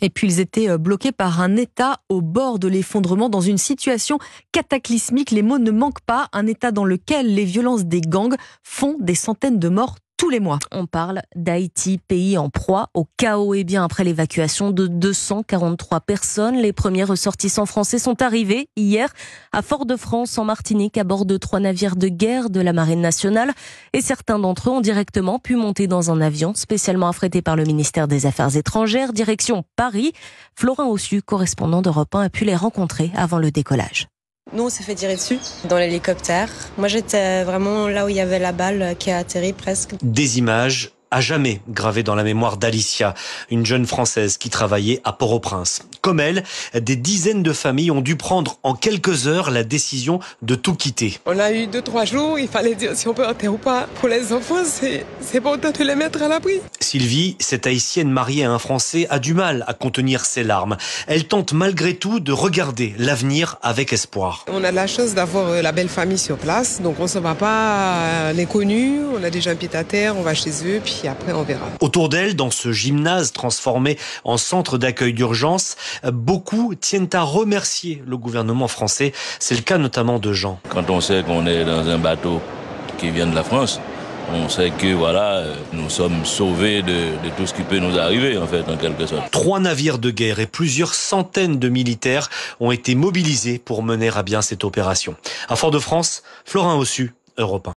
Et puis ils étaient bloqués par un État au bord de l'effondrement, dans une situation cataclysmique. Les mots ne manquent pas. Un État dans lequel les violences des gangs font des centaines de morts tous les mois. On parle d'Haïti, pays en proie au chaos. Et bien après l'évacuation de 243 personnes, les premiers ressortissants français sont arrivés hier à Fort-de-France en Martinique à bord de 3 navires de guerre de la Marine nationale. Et certains d'entre eux ont directement pu monter dans un avion spécialement affrété par le ministère des Affaires étrangères, direction Paris. Florin Ossu, correspondant d'Europe 1, a pu les rencontrer avant le décollage. Nous, on s'est fait tirer dessus dans l'hélicoptère. Moi, j'étais vraiment là où il y avait la balle qui a atterri presque. Des images à jamais gravées dans la mémoire d'Alicia, une jeune Française qui travaillait à Port-au-Prince. Comme elle, des dizaines de familles ont dû prendre en quelques heures la décision de tout quitter. On a eu 2-3 jours, il fallait dire si on peut rentrer ou pas. Pour les enfants, c'est bon de les mettre à l'abri. Sylvie, cette Haïtienne mariée à un Français, a du mal à contenir ses larmes. Elle tente malgré tout de regarder l'avenir avec espoir. On a de la chance d'avoir la belle famille sur place, donc on ne se va pas l'inconnu, on a déjà un pied à terre, on va chez eux, puis après on verra. Autour d'elle, dans ce gymnase transformé en centre d'accueil d'urgence, beaucoup tiennent à remercier le gouvernement français. C'est le cas notamment de Jean. Quand on sait qu'on est dans un bateau qui vient de la France, on sait que voilà, nous sommes sauvés de tout ce qui peut nous arriver en fait, en quelque sorte. 3 navires de guerre et plusieurs centaines de militaires ont été mobilisés pour mener à bien cette opération. À Fort-de-France, Florin Ossu, Europe 1.